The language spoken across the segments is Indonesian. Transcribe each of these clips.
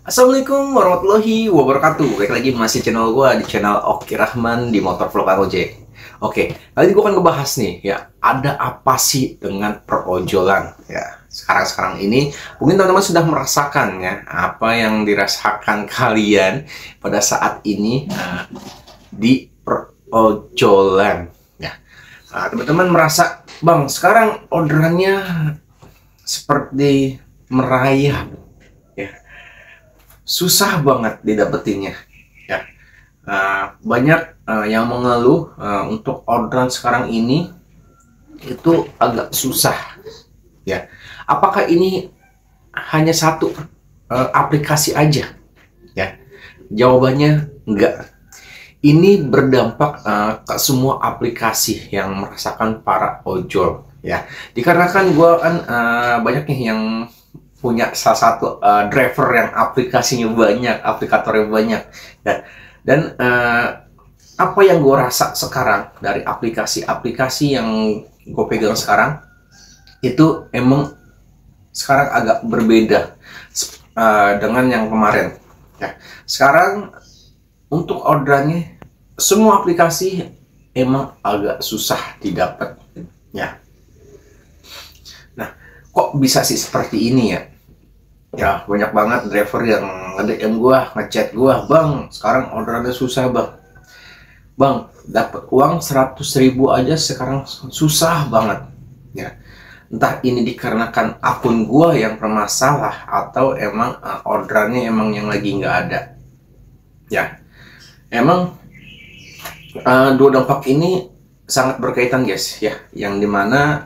Assalamualaikum warahmatullahi wabarakatuh. Balik lagi masih channel gue di channel Oki Rahman di Motor Vlog Ojek. Oke, kali ini gue akan ngebahas nih ya, ada apa sih dengan perojolan ya. Sekarang ini mungkin teman-teman sudah merasakan ya apa yang dirasakan kalian pada saat ini di perojolan ya. Teman-teman merasa, "Bang, sekarang orderannya seperti merayap ya, susah banget didapetinnya ya." Banyak yang mengeluh untuk orderan sekarang ini itu agak susah ya. Apakah ini hanya satu aplikasi aja ya? Jawabannya enggak. Ini berdampak ke semua aplikasi yang merasakan para ojol ya. Dikarenakan gue kan banyak nih yang punya salah satu driver yang aplikasinya banyak, aplikatornya banyak ya. Dan apa yang gue rasa sekarang dari aplikasi-aplikasi yang gue pegang sekarang itu emang sekarang agak berbeda dengan yang kemarin ya. Sekarang untuk orderannya semua aplikasi emang agak susah didapat ya. Nah, kok bisa sih seperti ini ya? Ya, banyak banget driver yang nge-DM gua, ngechat gua, "Bang, sekarang orderannya susah, Bang. Bang, dapat uang 100.000 aja sekarang susah banget." Ya. Entah ini dikarenakan akun gua yang bermasalah atau emang orderannya emang yang lagi nggak ada. Ya. Emang dua dampak ini sangat berkaitan guys ya, yang dimana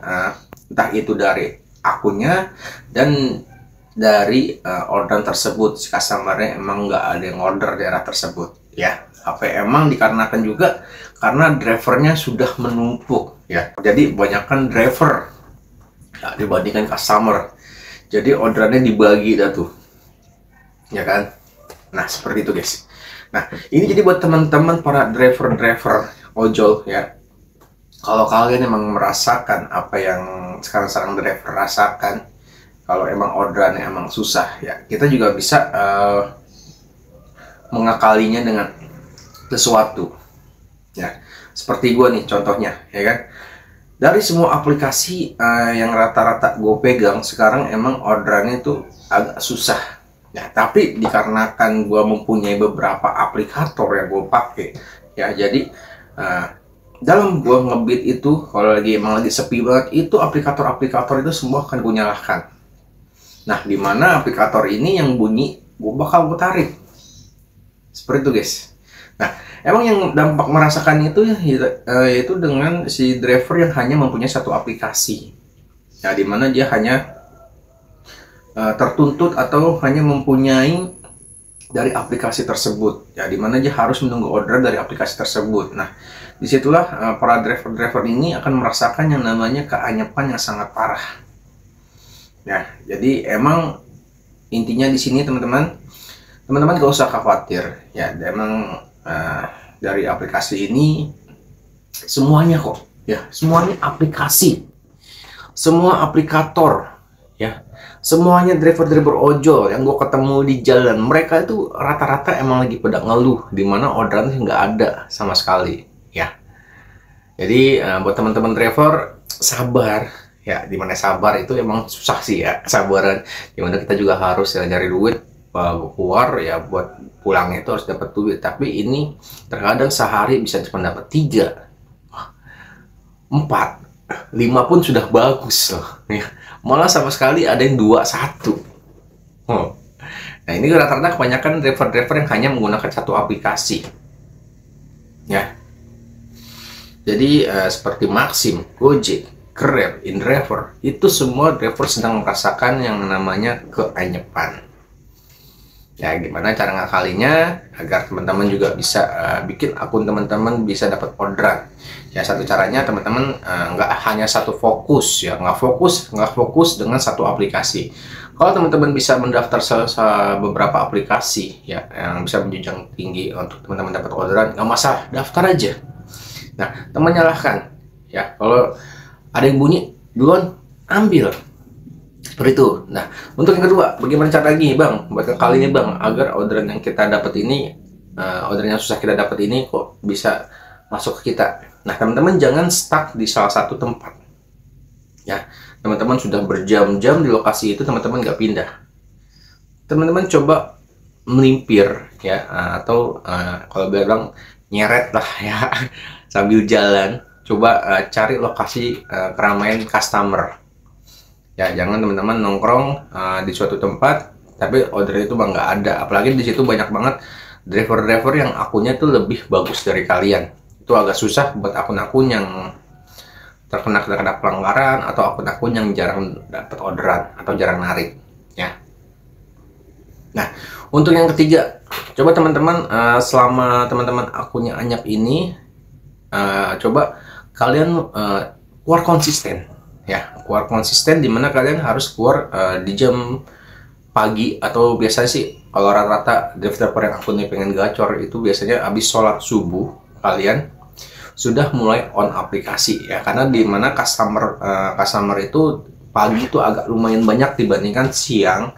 entah itu dari akunnya dan dari orderan tersebut. Si customernya emang nggak ada yang order daerah tersebut ya. Apa emang dikarenakan juga karena drivernya sudah menumpuk ya, jadi banyakkan driver ya, dibandingkan customer, jadi orderannya dibagi dah tuh ya kan. Nah, seperti itu guys. Nah, ini jadi buat teman-teman para driver-driver ojol ya. Kalau kalian emang merasakan apa yang sekarang driver rasakan, kalau emang orderannya emang susah ya, kita juga bisa mengakalinya dengan sesuatu ya. Seperti gue nih contohnya ya kan. Dari semua aplikasi yang rata-rata gue pegang sekarang emang orderannya itu agak susah. Nah, tapi dikarenakan gue mempunyai beberapa aplikator yang gue pakai, ya jadi dalam gue ngebit itu kalau emang lagi sepi banget, itu aplikator-aplikator itu semua akan gue nyalakan. Nah, dimana aplikator ini yang bunyi, gue bakal gue tarik. Seperti itu guys. Nah, emang yang dampak merasakan itu yaitu dengan si driver yang hanya mempunyai satu aplikasi. Nah, dimana dia hanya tertuntut atau hanya mempunyai dari aplikasi tersebut ya, dimana dia harus menunggu order dari aplikasi tersebut. Nah, disitulah para driver-driver ini akan merasakan yang namanya keanyapan yang sangat parah ya. Jadi emang intinya di sini teman-teman gak usah khawatir ya. Emang dari aplikasi ini semuanya kok ya, semuanya aplikasi, semua aplikator ya, semuanya driver-driver ojol yang gue ketemu di jalan, mereka itu rata-rata emang lagi pada ngeluh dimana orderan nggak ada sama sekali ya. Jadi buat teman-teman driver sabar ya, dimana sabar itu emang susah sih ya, kesabaran, dimana kita juga harus ya nyari duit keluar ya, buat pulangnya itu harus dapat duit. Tapi ini terkadang sehari bisa cuma dapat 3, 4, 5 pun sudah bagus loh ya. Malah sama sekali ada yang 2, 1. Nah, ini rata-rata kebanyakan driver-driver yang hanya menggunakan satu aplikasi ya. Jadi seperti Maxim, Gojek, Grab, InDriver, itu semua driver sedang merasakan yang namanya keanyepan ya. Gimana cara ngakalinya agar teman-teman juga bisa bikin akun teman-teman bisa dapat orderan ya? Satu caranya teman-teman nggak hanya satu fokus ya, nggak fokus dengan satu aplikasi. Kalau teman-teman bisa mendaftar beberapa aplikasi ya yang bisa menjunjang tinggi untuk teman-teman dapat orderan, nggak masalah, daftar aja. Nah, teman nyalahkan ya, kalau ada yang bunyi duluan ambil Seperti itu. Nah, untuk yang kedua, bagaimana cara lagi, Bang? Buat kali ini, Bang, agar orderan yang kita dapat ini, orderan yang susah kita dapat ini kok bisa masuk ke kita. Nah, teman-teman jangan stuck di salah satu tempat. Ya, teman-teman sudah berjam-jam di lokasi itu, teman-teman nggak pindah. Teman-teman coba melimpir, ya, atau kalau bilang nyeret lah ya, sambil jalan. Coba cari lokasi keramaian customer. Ya, jangan teman-teman nongkrong di suatu tempat tapi order itu bang nggak ada. Apalagi di situ banyak banget driver-driver yang akunnya tuh lebih bagus dari kalian. Itu agak susah buat akun-akun yang terkena pelanggaran atau akun-akun yang jarang dapat orderan atau jarang narik. Ya. Nah, untuk yang ketiga, coba teman-teman selama teman-teman akunnya anyap ini, coba kalian keluar konsisten. Ya, keluar konsisten dimana kalian harus keluar di jam pagi, atau biasanya sih kalau rata-rata driver yang akunnya pengen gacor itu biasanya habis sholat subuh kalian sudah mulai on aplikasi ya, karena dimana customer itu pagi itu agak lumayan banyak dibandingkan siang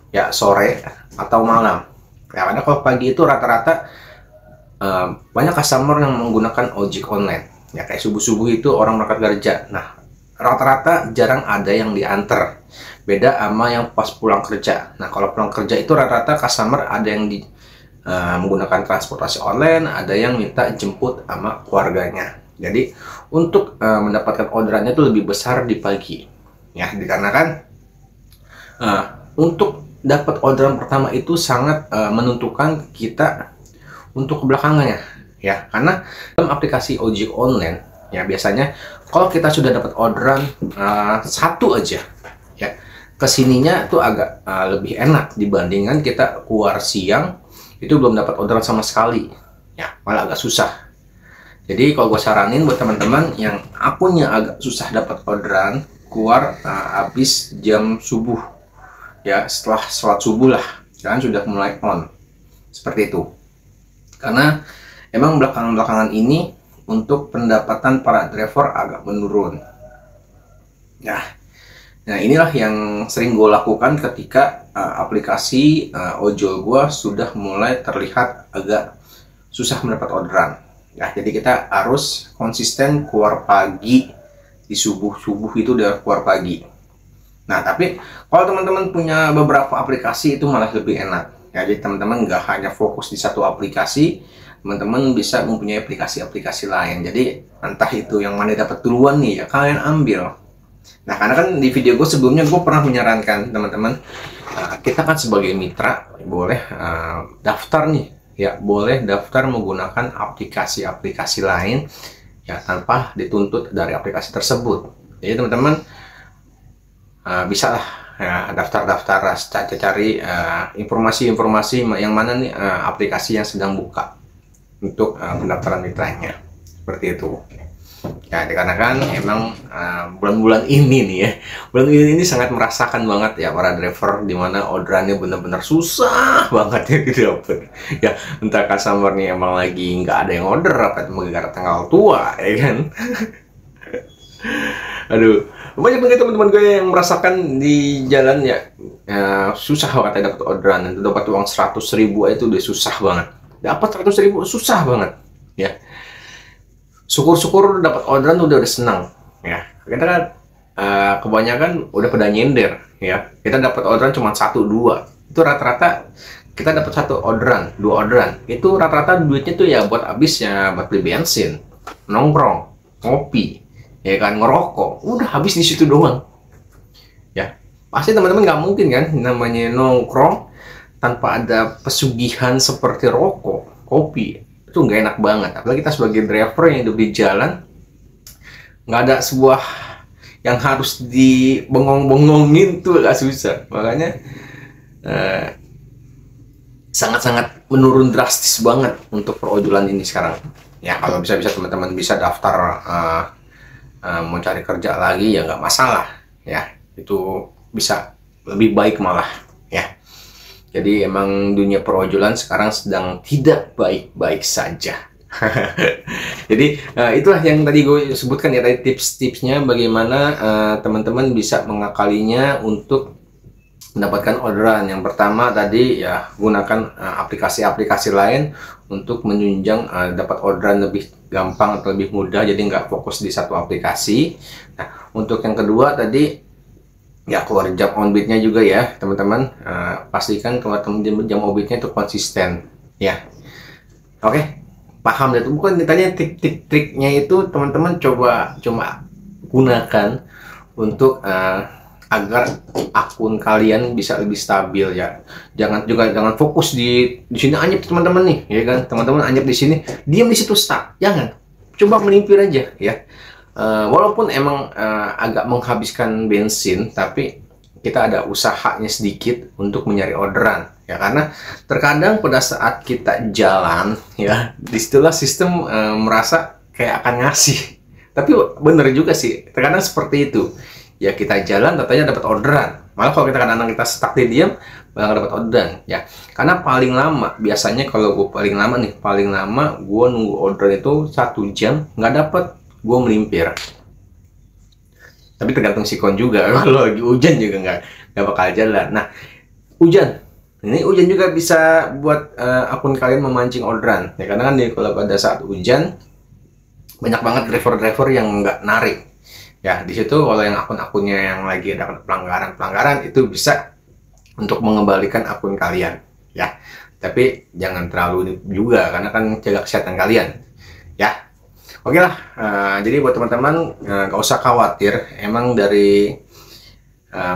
ya, sore atau malam ya. Karena kalau pagi itu rata-rata banyak customer yang menggunakan ojek online ya, kayak subuh-subuh itu orang berangkat kerja. Nah, rata-rata jarang ada yang diantar, beda sama yang pas pulang kerja. Nah, kalau pulang kerja itu rata-rata customer ada yang menggunakan transportasi online, ada yang minta jemput sama keluarganya. Jadi untuk mendapatkan orderannya itu lebih besar di pagi ya, dikarenakan untuk dapat orderan pertama itu sangat menentukan kita untuk kebelakangannya ya. Karena dalam aplikasi ojek online ya, biasanya kalau kita sudah dapat orderan satu aja ya, kesininya tuh agak lebih enak dibandingkan kita keluar siang itu belum dapat orderan sama sekali ya, malah agak susah. Jadi kalau gue saranin buat teman-teman yang akunnya agak susah dapat orderan, keluar habis jam subuh ya, setelah sholat subuh lah kalian sudah mulai on seperti itu. Karena emang belakangan-belakangan ini untuk pendapatan para driver agak menurun. Nah, inilah yang sering gue lakukan ketika aplikasi ojol gue sudah mulai terlihat agak susah mendapat orderan. Nah, jadi kita harus konsisten keluar pagi, di subuh-subuh itu udah keluar pagi. Nah, tapi kalau teman-teman punya beberapa aplikasi itu malah lebih enak. Ya, jadi teman-teman nggak hanya fokus di satu aplikasi, teman-teman bisa mempunyai aplikasi-aplikasi lain. Jadi entah itu yang mana dapat duluan nih ya, kalian ambil. Nah, karena kan di video gue sebelumnya gue pernah menyarankan teman-teman, kita kan sebagai mitra boleh daftar nih ya, boleh daftar menggunakan aplikasi-aplikasi lain ya, tanpa dituntut dari aplikasi tersebut. Jadi teman-teman bisa lah ya, daftar-daftar, cari informasi-informasi yang mana nih aplikasi yang sedang buka untuk pendaftaran mitranya, seperti itu ya. Dikarenakan emang bulan-bulan ini nih ya, bulan ini sangat merasakan banget ya para driver, dimana orderannya benar-benar susah banget ya didapat ya. Entah customer nih emang lagi nggak ada yang order, apa itu gara-gara tanggal tua ya kan. Aduh, banyak banget teman-teman gue yang merasakan di jalan ya, susah banget dapat orderan. Itu dapat uang 100.000 itu udah susah banget. Dapat 100.000 susah banget ya. Syukur-syukur dapat orderan udah senang ya. Kita kan kebanyakan udah pada nyender ya. Kita dapat orderan cuma 1-2. Itu rata-rata kita dapat 1 orderan, 2 orderan. Itu rata-rata duitnya tuh ya buat habis ya, buat beli bensin, nongkrong, ngopi, ya kan, ngerokok. Udah habis di situ doang. Ya. Pasti teman-teman nggak mungkin kan namanya nongkrong tanpa ada pesugihan seperti rokok, kopi. Itu nggak enak banget. Apalagi kita sebagai driver yang hidup di jalan, nggak ada sebuah yang harus dibengong-bengongin tuh agak susah. Makanya sangat-sangat menurun drastis banget untuk perojolan ini sekarang. Ya, kalau bisa-bisa teman-teman bisa daftar mau cari kerja lagi ya nggak masalah. Ya, itu bisa lebih baik malah. Ya. Jadi emang dunia perojolan sekarang sedang tidak baik-baik saja. Jadi itulah yang tadi gue sebutkan ya, tadi tips-tipsnya bagaimana teman-teman bisa mengakalinya untuk mendapatkan orderan. Yang pertama tadi ya, gunakan aplikasi-aplikasi lain untuk menunjang dapat orderan lebih gampang atau lebih mudah, jadi nggak fokus di satu aplikasi. Nah, untuk yang kedua tadi ya, keluar jam on beat-nya juga ya teman-teman. Pastikan keluar jam on beat-nya itu konsisten ya. Oke, paham deh. Bukan ditanya trik-triknya itu teman-teman coba gunakan untuk agar akun kalian bisa lebih stabil ya. Jangan fokus di sini anyep teman-teman nih, ya kan? Teman-teman anyep di sini, diam di situ stuck. Jangan. Coba melimpir aja ya. Walaupun emang agak menghabiskan bensin, tapi kita ada usahanya sedikit untuk menyari orderan ya, karena terkadang pada saat kita jalan ya, disitulah sistem merasa kayak akan ngasih. Tapi bener juga sih, terkadang seperti itu ya, kita jalan katanya dapat orderan, malah kalau kita kadang-kadang kita stuck di diam bakal dapat orderan ya. Karena paling lama biasanya, kalau gue paling lama gue nunggu orderan itu 1 jam nggak dapat, gue melimpir. Tapi tergantung sikon juga, kalau lagi hujan juga nggak bakal jalan. Nah, hujan juga bisa buat akun kalian memancing orderan ya, karena kan kalau pada saat hujan banyak banget driver-driver yang nggak narik ya. Di situ kalau yang akun-akunnya yang lagi ada pelanggaran itu bisa untuk mengembalikan akun kalian ya. Tapi jangan terlalu juga, karena kan jaga kesehatan kalian ya. Oke lah, jadi buat teman-teman gak usah khawatir. Emang dari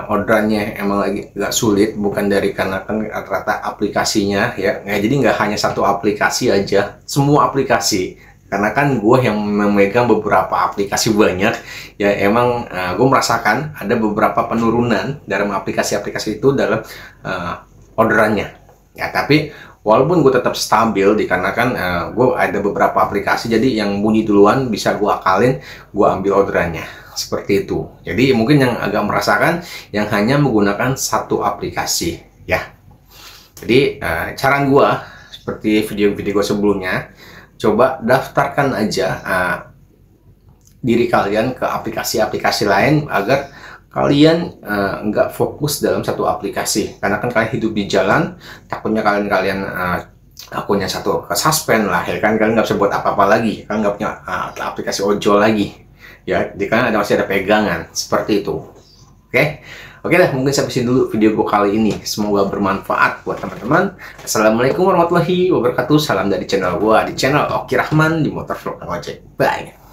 orderannya emang lagi agak sulit, bukan dari karena kan rata-rata aplikasinya ya. Nah, jadi nggak hanya satu aplikasi aja, semua aplikasi. Karena kan gue yang memegang beberapa aplikasi banyak ya, emang gue merasakan ada beberapa penurunan dalam aplikasi-aplikasi itu dalam orderannya ya. Tapi walaupun gue tetap stabil, dikarenakan gue ada beberapa aplikasi, jadi yang bunyi duluan bisa gue akalin, gue ambil orderannya seperti itu. Jadi mungkin yang agak merasakan yang hanya menggunakan satu aplikasi ya. Jadi saran gue seperti video-video gue sebelumnya, coba daftarkan aja diri kalian ke aplikasi-aplikasi lain agar kalian nggak fokus dalam satu aplikasi. Karena kan kalian hidup di jalan, takutnya kalian akunnya satu ke suspend lah ya kan, kalian nggak bisa buat apa-apa lagi, kalian nggak punya aplikasi ojol lagi ya, jadi kan masih ada pegangan seperti itu. Oke dah, mungkin sampai sini dulu video gue kali ini. Semoga bermanfaat buat teman-teman. Assalamualaikum warahmatullahi wabarakatuh. Salam dari channel gue, di channel Oki Rahman di Motor Vlog Kang Ojek. Bye.